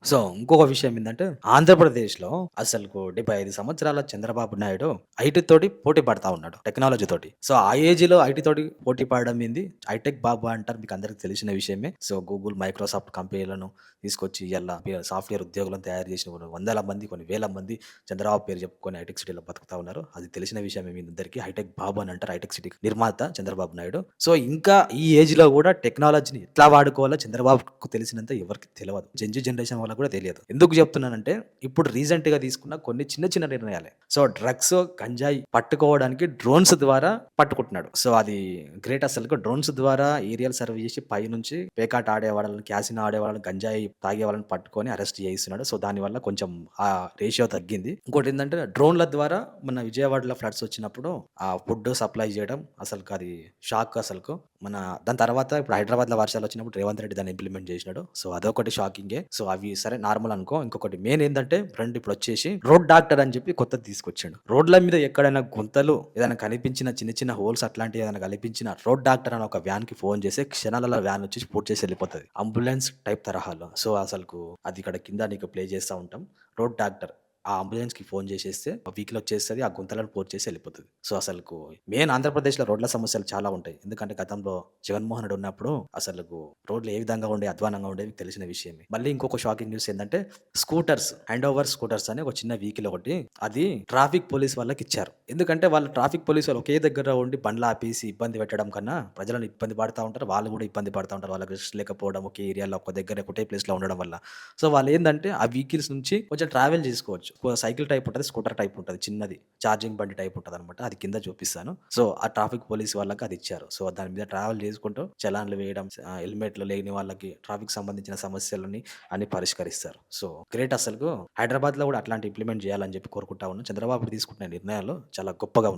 So, ఇంకొక విషయం ఏందంటే, ఆంధ్రప్రదేశ్‌లో అసలుకు 75 సంవత్సరాల చంద్రబాబు నాయుడు ఐటీ తోటి పోటీ పడతా ఉన్నాడు. టెక్నాలజీ తోటి. సో, ఆ ఏజ్‌లో ఐటీ తోటి పోటీ పడడం ఏంది, హైటెక్ బాబు అంటారు. మీకు అందరికి తెలిసిన విషయమే. సో, గూగుల్, మైక్రోసాఫ్ట్ కంపెనీలను తీసుకొచ్చి ఇయాల సాఫ్ట్‌వేర్ ఉద్యోగులను తయారు చేసిన కొన్ని వందల మంది, కొన్ని వేల మంది చంద్రబాబు పేరు చెప్పుకొని హైటెక్ సిటీలో బతుకుతా ఉన్నారు. అది తెలిసిన విషయమే మీ అందరికీ. హైటెక్ బాబు అని అంటారు. హైటెక్ సిటీ నిర్మాత చంద్రబాబు నాయుడు. సో, ఇంకా ఈ ఏజ్‌లో కూడా టెక్నాలజీని ఎట్లా వాడుకోవాలో చంద్రబాబుకు తెలిసినంత ఎవరికీ తెలవదు. జనరేషన్ వాళ్ళకి కూడా తెలియదు. ఎందుకు చెప్తున్నానంటే, ఇప్పుడు రీసెంట్‌గా తీసుకున్న కొన్ని చిన్న చిన్న నిర్ణయాలే. సో, డ్రగ్స్, గంజాయి పట్టుకోవడానికి డ్రోన్స్ ద్వారా పట్టుకుంటున్నాడు. సో, అది గ్రేట్ అసలుకు. డ్రోన్స్ ద్వారా ఏరియల్ సర్వే చేసి పైనుంచి పేకాట ఆడేవాళ్ళని, క్యాసినో ఆడేవాళ్ళని, గంజాయి తాగే వాళ్ళని పట్టుకొని అరెస్ట్ చేయిస్తున్నాడు. సో, దానివల్ల కొంచెం ఆ రేషియో తగ్గింది. ఇంకోటేందంటే డ్రోన్‌ల ద్వారా మన విజయవాడలో ఫ్లడ్స్ వచ్చినప్పుడు ఆ ఫుడ్ సప్లై చేయడం అసలుకు అది షాక్ అసలుకు. మన దాని తర్వాత ఇప్పుడు హైదరాబాద్‌లో వర్షాలొచ్చినప్పుడు రేవంత్ రెడ్డి దాన్ని ఇంప్లిమెంట్ చేసినాడు. సో, అదొకటి షాకింగే. సో, అవి సరే నార్మల్ అనుకో. ఇంకొకటి మెయిన్ ఏందంటే ఫ్రెండ్ ఇప్పుడొచ్చేసి రోడ్ డాక్టర్ అని చెప్పి కొత్తది తీసుకొచ్చిండు. రోడ్ల మీద ఎక్కడైనా గుంతలు ఏదైనా కనిపించిన చిన్న చిన్న హోల్స్ అట్లాంటివి ఏదైనా కనిపించిన రోడ్ డాక్టర్ అని ఒక వ్యాన్‌కి ఫోన్ చేస్తే క్షణాలలో వ్యాన్ వచ్చేసి పూర్తి చేసి వెళ్ళిపోతది. అంబులెన్స్ టైప్ తరహాలో. సో, అసలుకు అది ఇక్కడ కింద నీకు ప్లే చేస్తా ఉంటాం. Road doctor. ఆ అంబులెన్స్‌కి ఫోన్ చేసేస్తే ఆ వెహికల్ వచ్చేస్తది. ఆ గుంతలను పూర్తి చేసి వెళ్ళిపోతది. సో, అసలుకు మెయిన్ ఆంధ్రప్రదేశ్‌లో రోడ్ల సమస్యలు చాలా ఉంటాయి. ఎందుకంటే గతంలో జగన్మోహన్ రెడ్డి ఉన్నప్పుడు అసలుకు రోడ్లు ఏ విధంగా ఉండేవి, అధ్వానంగా ఉండేవి తెలిసిన విషయమే. మళ్ళీ ఇంకొక షాకింగ్ న్యూస్ ఏందంటే స్కూటర్స్, హ్యాండ్ ఓవర్ స్కూటర్స్ అని ఒక చిన్న వెహికల్ ఒకటి అది ట్రాఫిక్ పోలీస్ వాళ్ళకిచ్చారు. ఎందుకంటే వాళ్ళు ట్రాఫిక్ పోలీస్ వాళ్ళు ఒకే దగ్గర ఉండి బండ్లు ఆపేసి ఇబ్బంది పెట్టడం కన్నా ప్రజలను ఇబ్బంది పడతా ఉంటారు. వాళ్ళు కూడా ఇబ్బంది పడతా ఉంటారు. వాళ్ళకి రెస్ట్ లేకపోవడం ఒకే ఏరియాలో ఒక దగ్గర ఒకటే ప్లేస్‌లో ఉండడం వల్ల. సో, వాళ్ళేందంటే ఆ వెహికల్స్ నుంచి కొంచెం ట్రావెల్ చేసుకోవచ్చు. సైకిల్ టైప్ ఉంటది. స్కూటర్ టైప్ ఉంటది. చిన్నది. చార్జింగ్ బండి టైప్ ఉంటదనమాట. అది కింద చూపిస్తాను. సో, ఆ ట్రాఫిక్ పోలీస్ వాళ్ళకి అదిచ్చారు. సో, దాని మీద ట్రావెల్ చేసుకుంటూ చలాన్లు వేయడం, హెల్మెట్లు లేని వాళ్ళకి ట్రాఫిక్ సంబంధించిన సమస్యలని అన్ని పరిష్కరిస్తారు. సో, గ్రేట్ అసలుకు. హైదరాబాద్‌లో కూడా అట్లాంటి ఇంప్లిమెంట్ చేయాలని చెప్పి కోరుకుంటా ఉన్నాను. చంద్రబాబు తీసుకుంటున్న నిర్ణయాలు చాలా గొప్పగా ఉన్నాయి.